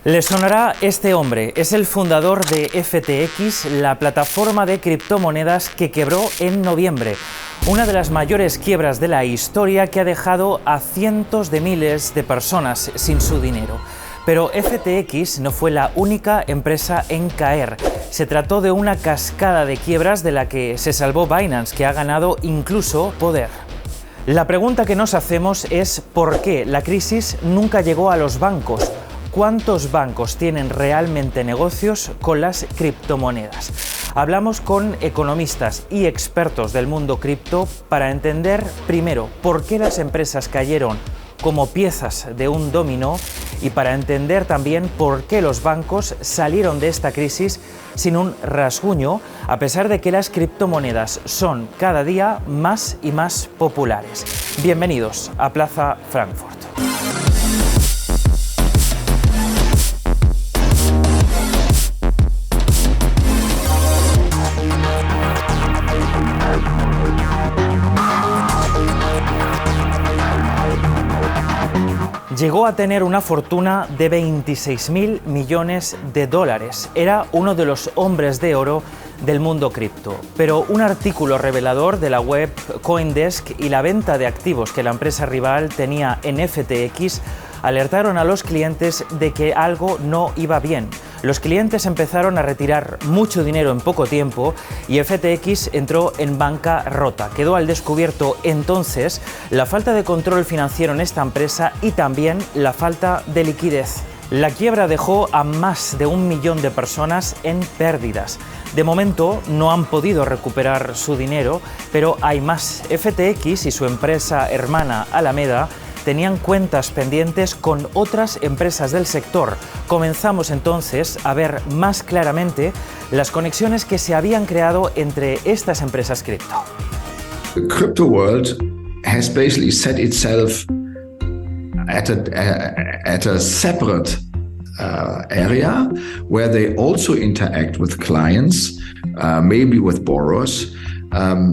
Les sonará este hombre, es el fundador de FTX, la plataforma de criptomonedas que quebró en noviembre. Una de las mayores quiebras de la historia que ha dejado a cientos de miles de personas sin su dinero. Pero FTX no fue la única empresa en caer. Se trató de una cascada de quiebras de la que se salvó Binance, que ha ganado incluso poder. La pregunta que nos hacemos es ¿por qué la crisis nunca llegó a los bancos? ¿Cuántos bancos tienen realmente negocios con las criptomonedas? Hablamos con economistas y expertos del mundo cripto para entender primero por qué las empresas cayeron como piezas de un dominó y para entender también por qué los bancos salieron de esta crisis sin un rasguño, a pesar de que las criptomonedas son cada día más y más populares. Bienvenidos a Plaza Frankfurt. Llegó a tener una fortuna de 26.000 millones de dólares. Era uno de los hombres de oro del mundo cripto. Pero un artículo revelador de la web CoinDesk y la venta de activos que la empresa rival tenía en FTX alertaron a los clientes de que algo no iba bien. Los clientes empezaron a retirar mucho dinero en poco tiempo y FTX entró en bancarrota. Quedó al descubierto entonces la falta de control financiero en esta empresa y también la falta de liquidez. La quiebra dejó a más de 1 millón de personas en pérdidas. De momento no han podido recuperar su dinero, pero hay más. FTX y su empresa hermana Alameda tenían cuentas pendientes con otras empresas del sector. Comenzamos entonces a ver más claramente las conexiones que se habían creado entre estas empresas cripto. The crypto world has basically set itself at a separate area where they also interact with clients, maybe with borrowers.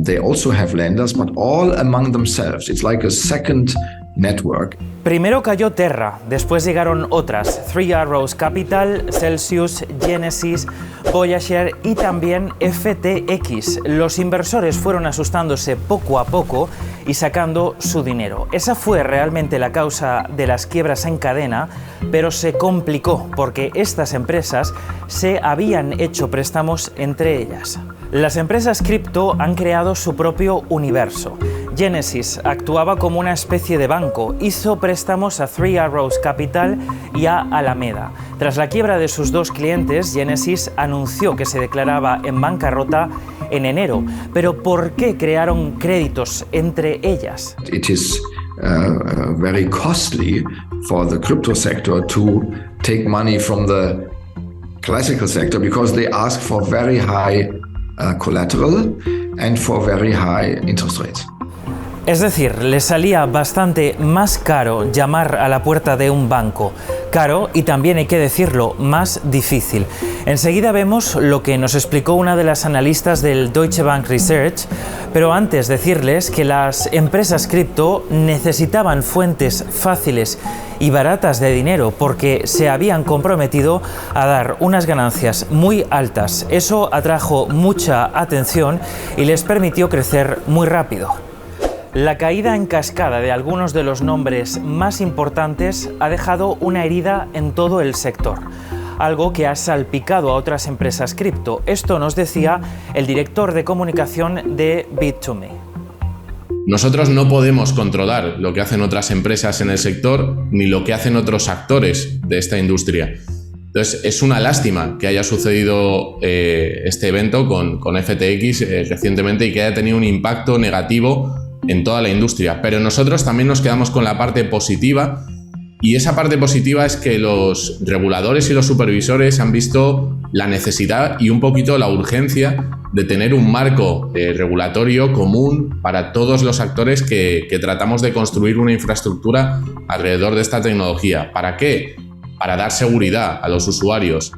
They also have lenders, but all among themselves. It's like a second network. Primero cayó Terra, después llegaron otras, Three Arrows Capital, Celsius, Genesis, Voyager y también FTX. Los inversores fueron asustándose poco a poco y sacando su dinero. Esa fue realmente la causa de las quiebras en cadena, pero se complicó porque estas empresas se habían hecho préstamos entre ellas. Las empresas cripto han creado su propio universo. Genesis actuaba como una especie de banco, hizo préstamos a Three Arrows Capital y a Alameda. Tras la quiebra de sus dos clientes, Genesis anunció que se declaraba en bancarrota en enero. Pero ¿por qué crearon créditos entre ellas? It is very costly for the crypto sector to take money from the classical sector because they ask for very high collateral and for very high interest rates. Es decir, les salía bastante más caro llamar a la puerta de un banco. Caro y también hay que decirlo, más difícil. Enseguida vemos lo que nos explicó una de las analistas del Deutsche Bank Research, pero antes decirles que las empresas cripto necesitaban fuentes fáciles y baratas de dinero porque se habían comprometido a dar unas ganancias muy altas. Eso atrajo mucha atención y les permitió crecer muy rápido. La caída en cascada de algunos de los nombres más importantes ha dejado una herida en todo el sector, algo que ha salpicado a otras empresas cripto. Esto nos decía el director de comunicación de Bit2Me. Nosotros no podemos controlar lo que hacen otras empresas en el sector ni lo que hacen otros actores de esta industria. Entonces, es una lástima que haya sucedido este evento con FTX recientemente y que haya tenido un impacto negativo en toda la industria, pero nosotros también nos quedamos con la parte positiva y esa parte positiva es que los reguladores y los supervisores han visto la necesidad y un poquito la urgencia de tener un marco regulatorio común para todos los actores que tratamos de construir una infraestructura alrededor de esta tecnología. ¿Para qué? Para dar seguridad a los usuarios.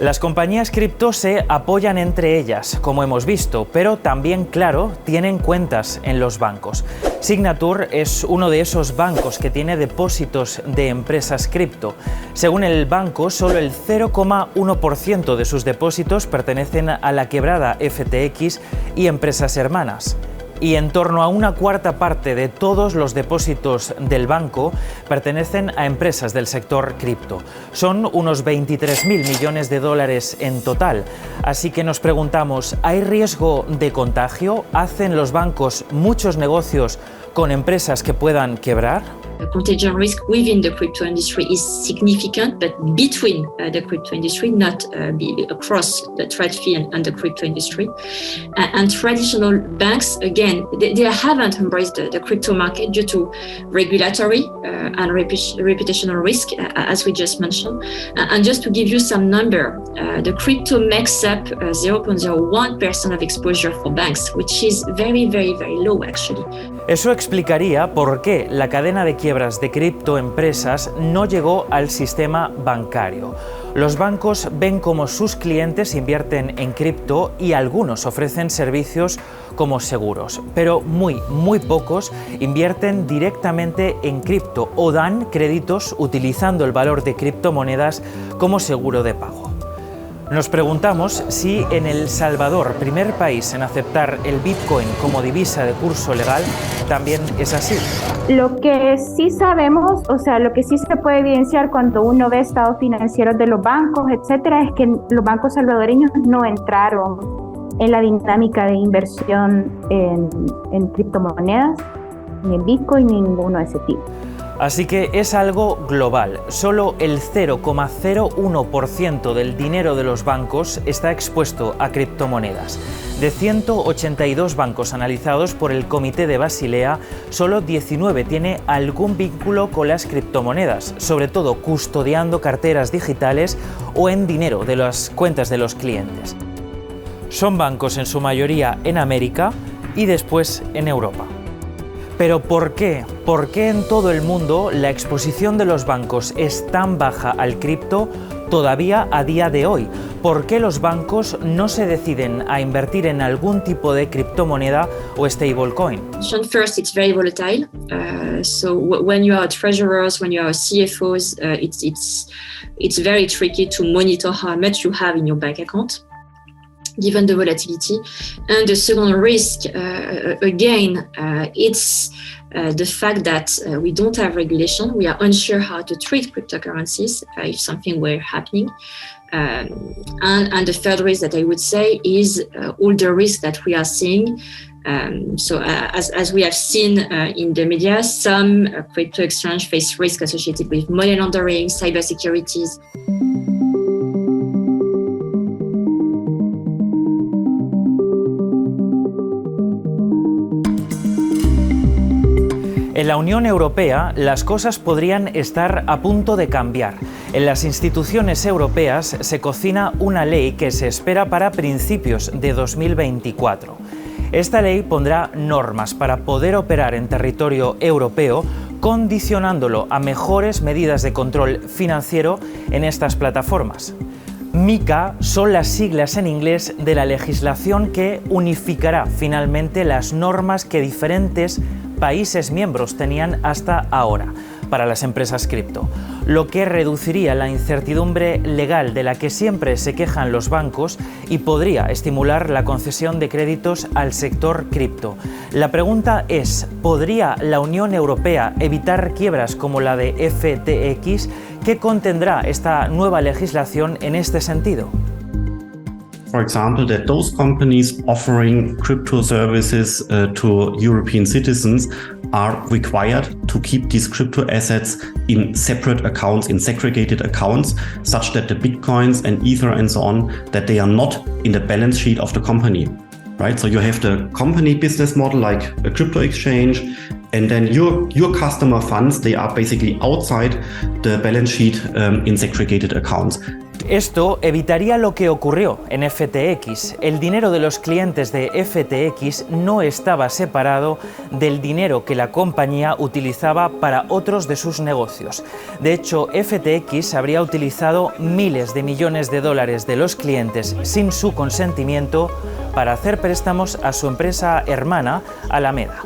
Las compañías cripto se apoyan entre ellas, como hemos visto, pero también, claro, tienen cuentas en los bancos. Signature es uno de esos bancos que tiene depósitos de empresas cripto. Según el banco, solo el 0,1% de sus depósitos pertenecen a la quebrada FTX y empresas hermanas. Y en torno a una cuarta parte de todos los depósitos del banco pertenecen a empresas del sector cripto. Son unos 23.000 millones de dólares en total. Así que nos preguntamos, ¿hay riesgo de contagio? ¿Hacen los bancos muchos negocios con empresas que puedan quebrar? The contagion risk within the crypto industry is significant, but between the crypto industry, not across the trade field and the crypto industry. And traditional banks, again, they haven't embraced the crypto market due to regulatory and reputational risk, as we just mentioned. And just to give you some number, the crypto makes up 0.01% of exposure for banks, which is very, very, very low, actually. Eso explicaría por qué la cadena de quiebras de criptoempresas no llegó al sistema bancario. Los bancos ven cómo sus clientes invierten en cripto y algunos ofrecen servicios como seguros, pero muy pocos invierten directamente en cripto o dan créditos utilizando el valor de criptomonedas como seguro de pago. Nos preguntamos si en El Salvador, primer país en aceptar el Bitcoin como divisa de curso legal, también es así. Lo que sí sabemos, o sea, lo que sí se puede evidenciar cuando uno ve estados financieros de los bancos, etcétera, es que los bancos salvadoreños no entraron en la dinámica de inversión en criptomonedas, ni en Bitcoin, ni ninguno de ese tipo. Así que es algo global. Solo el 0,01% del dinero de los bancos está expuesto a criptomonedas. De 182 bancos analizados por el Comité de Basilea, solo 19 tiene algún vínculo con las criptomonedas, sobre todo custodiando carteras digitales o en dinero de las cuentas de los clientes. Son bancos en su mayoría en América y después en Europa. Pero ¿por qué? ¿Por qué en todo el mundo la exposición de los bancos es tan baja al cripto todavía a día de hoy? ¿Por qué los bancos no se deciden a invertir en algún tipo de criptomoneda o stablecoin? First, it's very volatile. So when you are treasurers, when you are CFOs, it's very tricky to monitor how much you have in your bank account, given the volatility. And the second risk, again, it's the fact that we don't have regulation. We are unsure how to treat cryptocurrencies if something were happening. And the third risk that I would say is all the risks that we are seeing. As we have seen in the media, some crypto exchange face risk associated with money laundering, cybersecurity. En la Unión Europea, las cosas podrían estar a punto de cambiar. En las instituciones europeas se cocina una ley que se espera para principios de 2024. Esta ley pondrá normas para poder operar en territorio europeo, condicionándolo a mejores medidas de control financiero en estas plataformas. MiCA son las siglas en inglés de la legislación que unificará finalmente las normas que diferentes países miembros tenían hasta ahora para las empresas cripto, lo que reduciría la incertidumbre legal de la que siempre se quejan los bancos y podría estimular la concesión de créditos al sector cripto. La pregunta es, ¿podría la Unión Europea evitar quiebras como la de FTX? ¿Qué contendrá esta nueva legislación en este sentido? For example, that those companies offering crypto services to European citizens are required to keep these crypto assets in separate accounts, in segregated accounts, such that the Bitcoins and Ether and so on, that they are not in the balance sheet of the company, right? So you have the company business model like a crypto exchange, and then your customer funds, they are basically outside the balance sheet in segregated accounts. Esto evitaría lo que ocurrió en FTX. El dinero de los clientes de FTX no estaba separado del dinero que la compañía utilizaba para otros de sus negocios. De hecho, FTX habría utilizado miles de millones de dólares de los clientes sin su consentimiento para hacer préstamos a su empresa hermana, Alameda.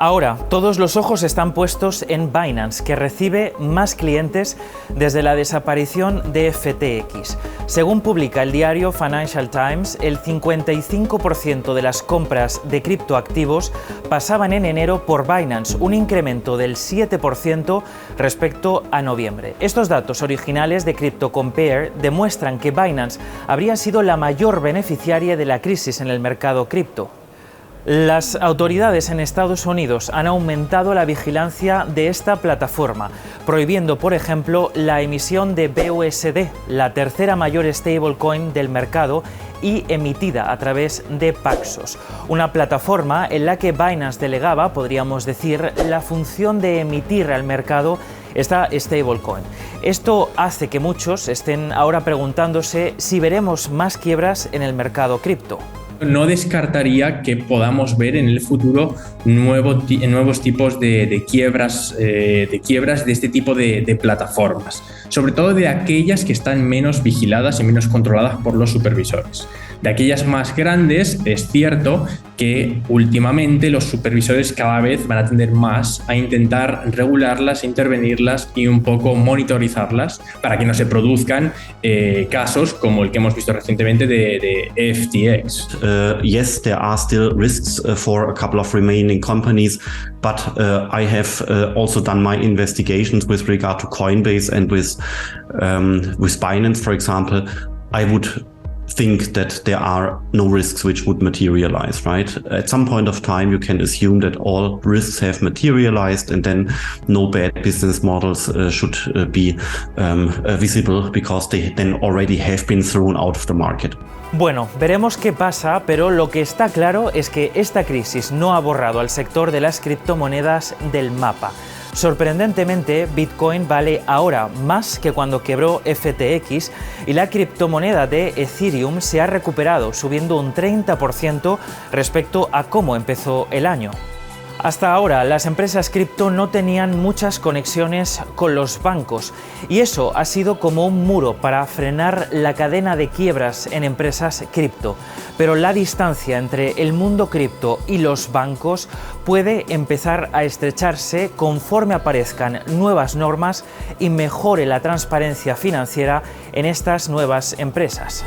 Ahora, todos los ojos están puestos en Binance, que recibe más clientes desde la desaparición de FTX. Según publica el diario Financial Times, el 55% de las compras de criptoactivos pasaban en enero por Binance, un incremento del 7% respecto a noviembre. Estos datos originales de CryptoCompare demuestran que Binance habría sido la mayor beneficiaria de la crisis en el mercado cripto. Las autoridades en Estados Unidos han aumentado la vigilancia de esta plataforma, prohibiendo, por ejemplo, la emisión de BUSD, la tercera mayor stablecoin del mercado y emitida a través de Paxos, una plataforma en la que Binance delegaba, podríamos decir, la función de emitir al mercado esta stablecoin. Esto hace que muchos estén ahora preguntándose si veremos más quiebras en el mercado cripto. No descartaría que podamos ver en el futuro nuevos tipos de quiebras de este tipo de plataformas, sobre todo de aquellas que están menos vigiladas y menos controladas por los supervisores. De aquellas más grandes, es cierto que últimamente los supervisores cada vez van a tender más a intentar regularlas, intervenirlas y un poco monitorizarlas para que no se produzcan casos como el que hemos visto recientemente de FTX. Yes, there are still risks for a couple of remaining companies, but I have also done my investigations with regard to Coinbase and with Binance, for example. I would think that there are no risks which would materialize, right? At some point of time, you can assume that all risks have materialized and then no bad business models should be visible because they then already have been thrown out of the market. Bueno, veremos qué pasa, pero lo que está claro es que esta crisis no ha borrado al sector de las criptomonedas del mapa. Sorprendentemente, Bitcoin vale ahora más que cuando quebró FTX y la criptomoneda de Ethereum se ha recuperado, subiendo un 30% respecto a cómo empezó el año. Hasta ahora, las empresas cripto no tenían muchas conexiones con los bancos y eso ha sido como un muro para frenar la cadena de quiebras en empresas cripto. Pero la distancia entre el mundo cripto y los bancos puede empezar a estrecharse conforme aparezcan nuevas normas y mejore la transparencia financiera en estas nuevas empresas.